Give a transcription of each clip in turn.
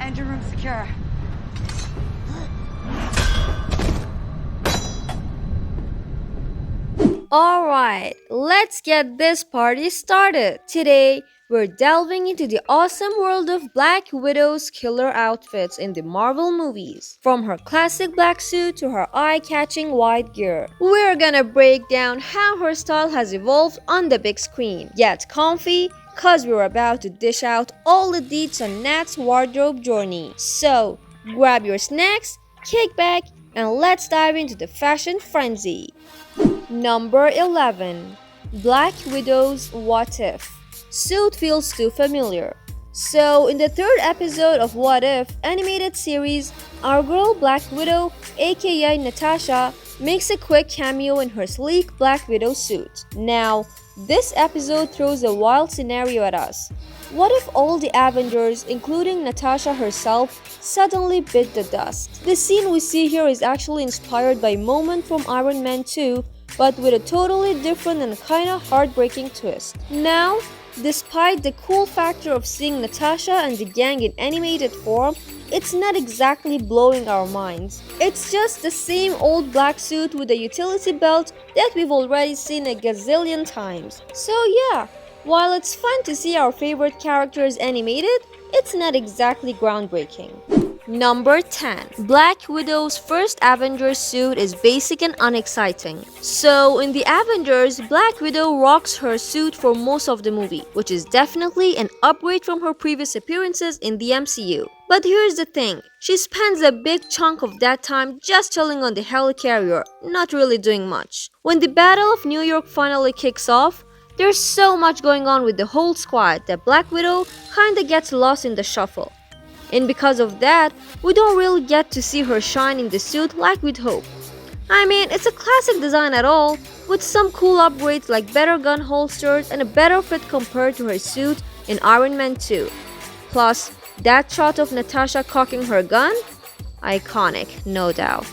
Engine room secure. Alright, let's get this party started. Today, we're delving into the awesome world of Black Widow's killer outfits in the Marvel movies. From her classic black suit to her eye-catching white gear. We're gonna break down how her style has evolved on the big screen. Get comfy, cause we're about to dish out all the deets on Nat's wardrobe journey. So, grab your snacks, kick back, and let's dive into the fashion frenzy. Number 11. Black Widow's What If? Suit feels too familiar. So, in the third episode of What If animated series, our girl Black Widow, aka Natasha, makes a quick cameo in her sleek Black Widow suit. Now, this episode throws a wild scenario at us. What if all the Avengers, including Natasha herself, suddenly bit the dust? The scene we see here is actually inspired by a moment from Iron Man 2, but with a totally different and kinda heartbreaking twist. Now, despite the cool factor of seeing Natasha and the gang in animated form, it's not exactly blowing our minds. It's just the same old black suit with a utility belt that we've already seen a gazillion times. So yeah, while it's fun to see our favorite characters animated, it's not exactly groundbreaking. Number 10. Black Widow's first Avengers suit is basic and unexciting. So, in the Avengers, Black Widow rocks her suit for most of the movie, which is definitely an upgrade from her previous appearances in the MCU. But here's the thing, she spends a big chunk of that time just chilling on the helicarrier, not really doing much. When the Battle of New York finally kicks off, there's so much going on with the whole squad that Black Widow kinda gets lost in the shuffle. And because of that, we don't really get to see her shine in the suit like we'd hope. I mean, it's a classic design at all, with some cool upgrades like better gun holsters and a better fit compared to her suit in Iron Man 2. Plus, that shot of Natasha cocking her gun? Iconic, no doubt.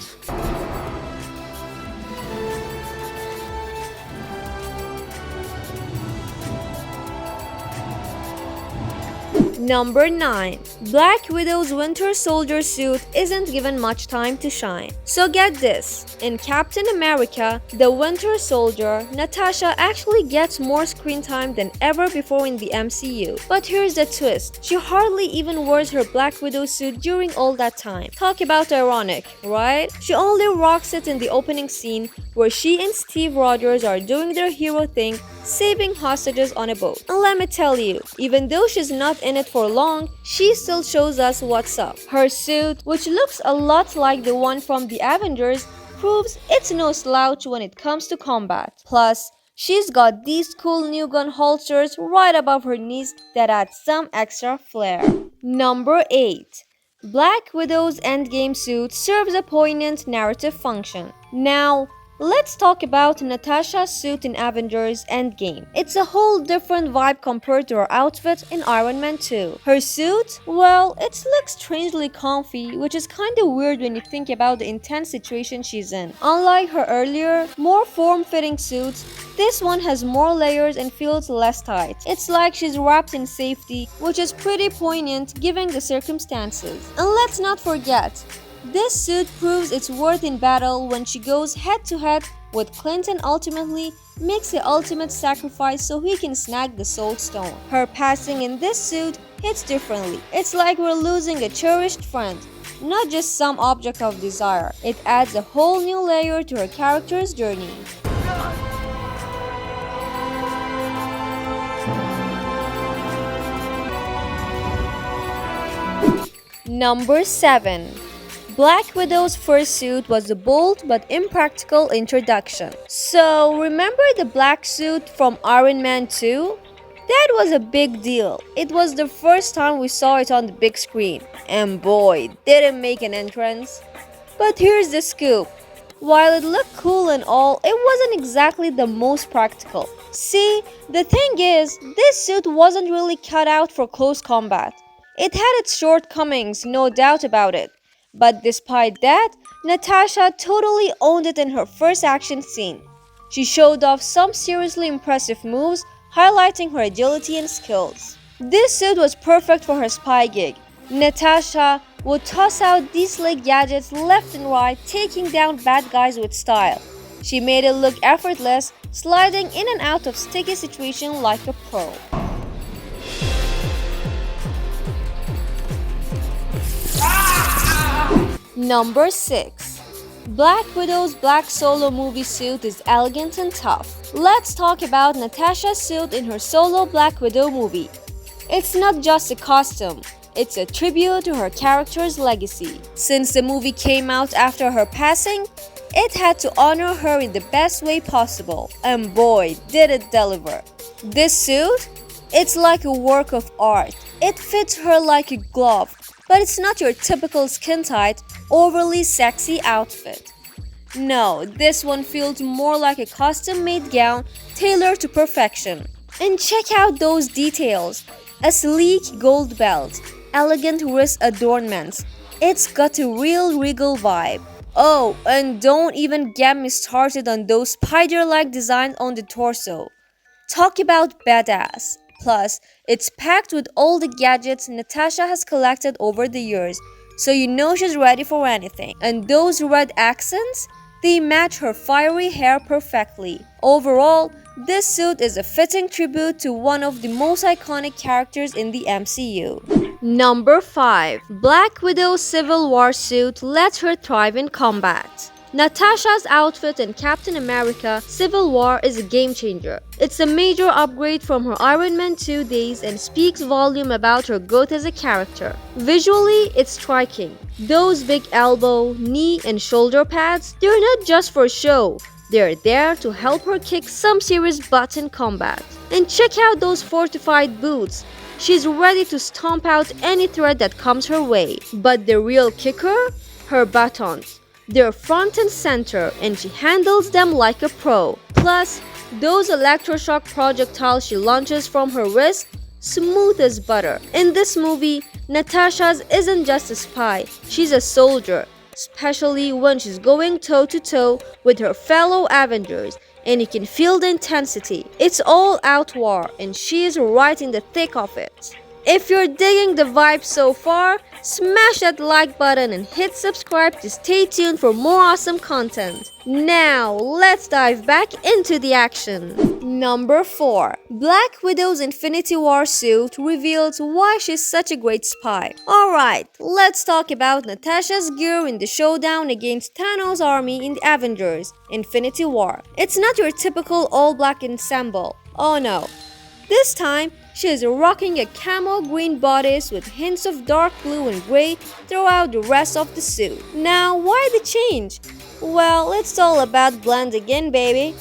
Number 9. Black Widow's Winter Soldier suit isn't given much time to shine. So get this, in Captain America, the Winter Soldier, Natasha actually gets more screen time than ever before in the MCU. But here's the twist, she hardly even wears her Black Widow suit during all that time. Talk about ironic, right? She only rocks it in the opening scene where she and Steve Rogers are doing their hero thing, saving hostages on a boat. And let me tell you, even though she's not in it for long, she still shows us what's up. Her suit, which looks a lot like the one from the Avengers, proves it's no slouch when it comes to combat. Plus, she's got these cool new gun holsters right above her knees that add some extra flair. Number 8. Black Widow's Endgame suit serves a poignant narrative function. Now, let's talk about Natasha's suit in Avengers Endgame. It's a whole different vibe compared to her outfit in Iron Man 2. Her suit? Well, it looks strangely comfy, which is kinda weird when you think about the intense situation she's in. Unlike her earlier, more form-fitting suits, this one has more layers and feels less tight. It's like she's wrapped in safety, which is pretty poignant given the circumstances. And let's not forget, this suit proves its worth in battle when she goes head-to-head with Clint and ultimately makes the ultimate sacrifice so he can snag the Soul Stone. Her passing in this suit hits differently. It's like we're losing a cherished friend, not just some object of desire. It adds a whole new layer to her character's journey. Number 7. Black Widow's fursuit was a bold but impractical introduction. So, remember the black suit from Iron Man 2? That was a big deal. It was the first time we saw it on the big screen, and boy, did it make an entrance. But here's the scoop. While it looked cool and all, it wasn't exactly the most practical. See, the thing is, this suit wasn't really cut out for close combat. It had its shortcomings, no doubt about it. But despite that, Natasha totally owned it in her first action scene. She showed off some seriously impressive moves, highlighting her agility and skills. This suit was perfect for her spy gig, Natasha would toss out these slick gadgets left and right, taking down bad guys with style. She made it look effortless, sliding in and out of sticky situations like a pro. Number 6. Black Widow's black solo movie suit is elegant and tough. Let's talk about Natasha's suit in her solo Black Widow movie. It's not just a costume, it's a tribute to her character's legacy. Since the movie came out after her passing, it had to honor her in the best way possible, and boy, did it deliver. This suit? It's like a work of art. It fits her like a glove, but it's not your typical skin-tight, overly sexy outfit. No, this one feels more like a custom-made gown tailored to perfection. And check out those details. A sleek gold belt, elegant wrist adornments. It's got a real regal vibe. Oh, and don't even get me started on those spider-like designs on the torso. Talk about badass. Plus, it's packed with all the gadgets Natasha has collected over the years, so you know she's ready for anything. And those red accents? They match her fiery hair perfectly. Overall, this suit is a fitting tribute to one of the most iconic characters in the MCU. Number 5. Black Widow's Civil War suit lets her thrive in combat. Natasha's outfit in Captain America Civil War is a game changer. It's a major upgrade from her Iron Man 2 days and speaks volume about her growth as a character. Visually, it's striking. Those big elbow, knee, and shoulder pads, they're not just for show. They're there to help her kick some serious butt in combat. And check out those fortified boots. She's ready to stomp out any threat that comes her way. But the real kicker? Her buttons. They're front and center, and she handles them like a pro. Plus, those electroshock projectiles she launches from her wrist, smooth as butter. In this movie, Natasha's isn't just a spy, she's a soldier, especially when she's going toe-to-toe with her fellow Avengers, and you can feel the intensity. It's all out war, and she's right in the thick of it. If you're digging the vibe so far, smash that like button and hit subscribe to stay tuned for more awesome content. Now, let's dive back into the action. Number 4. Black Widow's Infinity War suit reveals why she's such a great spy. Alright, let's talk about Natasha's gear in the showdown against Thanos' army in the Avengers Infinity War. It's not your typical all-black ensemble. Oh no. This time, she is rocking a camo green bodice with hints of dark blue and gray throughout the rest of the suit. Now, why the change? Well, it's all about blending in, baby.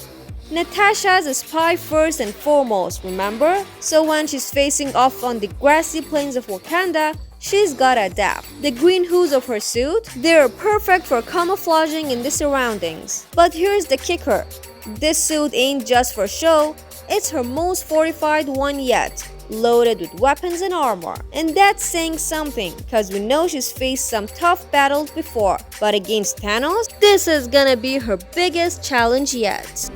Natasha's a spy first and foremost, remember? So when she's facing off on the grassy plains of Wakanda, she's gotta adapt. The green hoods of her suit, they're perfect for camouflaging in the surroundings. But here's the kicker. This suit ain't just for show. It's her most fortified one yet, loaded with weapons and armor. And that's saying something, cause we know she's faced some tough battles before. But against Thanos, this is gonna be her biggest challenge yet.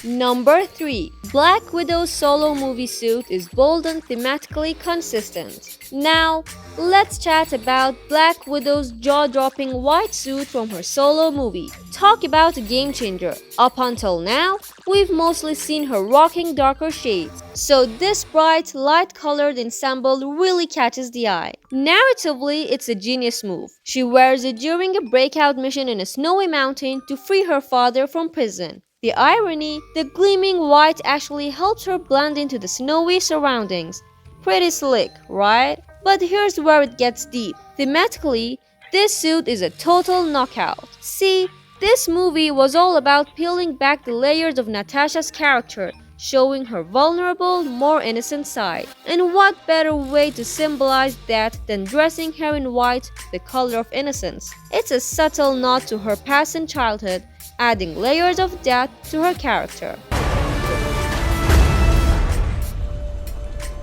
Number 3. Black Widow's solo movie suit is bold and thematically consistent. Now, let's chat about Black Widow's jaw-dropping white suit from her solo movie. Talk about a game changer. Up until now, we've mostly seen her rocking darker shades. So this bright, light-colored ensemble really catches the eye. Narratively, it's a genius move. She wears it during a breakout mission in a snowy mountain to free her father from prison. The irony, the gleaming white actually helps her blend into the snowy surroundings. Pretty slick, right? But here's where it gets deep. Thematically, this suit is a total knockout. See, this movie was all about peeling back the layers of Natasha's character, showing her vulnerable, more innocent side. And what better way to symbolize that than dressing her in white, the color of innocence? It's a subtle nod to her past and childhood, adding layers of depth to her character.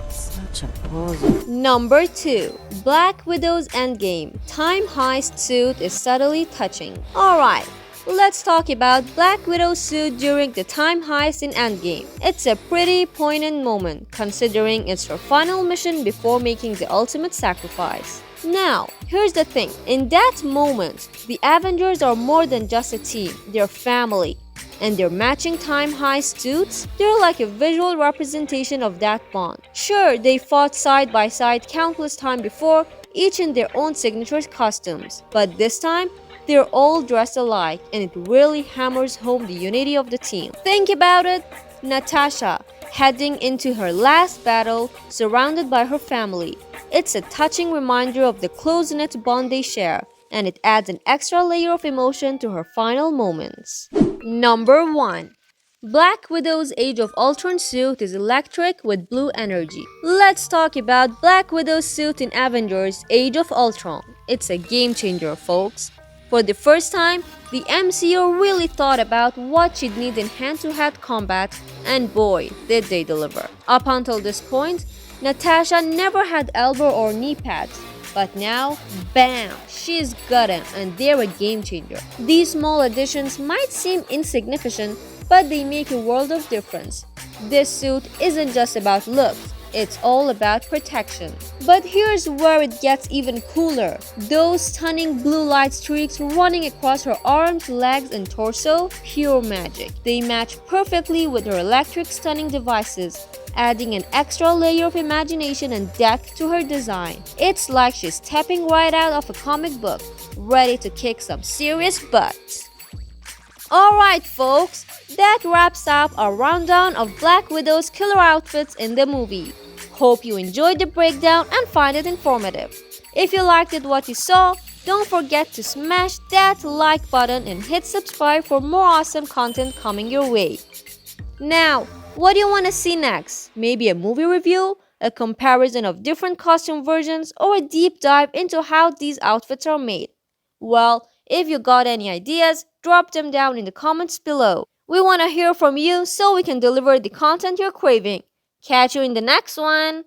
Such a pose. Number 2. Black Widow's Endgame Time Heist suit is subtly touching. Alright, Let's talk about Black Widow's suit during the time heist in Endgame. It's a pretty poignant moment, considering it's her final mission before making the ultimate sacrifice. Now, here's the thing. In that moment, the Avengers are more than just a team, they're family. And their matching time heist suits, they're like a visual representation of that bond. Sure, they fought side by side countless times before, each in their own signature costumes. But this time, they're all dressed alike, and it really hammers home the unity of the team. Think about it, Natasha heading into her last battle surrounded by her family. It's a touching reminder of the close-knit bond they share, and it adds an extra layer of emotion to her final moments. Number 1. Black Widow's Age of Ultron suit is electric with blue energy. Let's talk about Black Widow's suit in Avengers Age of Ultron. It's a game changer, folks. For the first time, the MCU really thought about what she'd need in hand-to-hand combat, and boy, did they deliver. Up until this point, Natasha never had elbow or knee pads, but now, bam, she's got them, and they're a game changer. These small additions might seem insignificant, but they make a world of difference. This suit isn't just about looks, it's all about protection. But here's where it gets even cooler. Those stunning blue light streaks running across her arms, legs, and torso, pure magic. They match perfectly with her electric stunning devices, adding an extra layer of imagination and depth to her design. It's like she's stepping right out of a comic book, ready to kick some serious butt. Alright folks, that wraps up our rundown of Black Widow's killer outfits in the movie. Hope you enjoyed the breakdown and find it informative. If you liked it what you saw, don't forget to smash that like button and hit subscribe for more awesome content coming your way. Now, what do you want to see next? Maybe a movie review, a comparison of different costume versions, or a deep dive into how these outfits are made? Well, if you got any ideas, drop them down in the comments below. We want to hear from you so we can deliver the content you're craving. Catch you in the next one!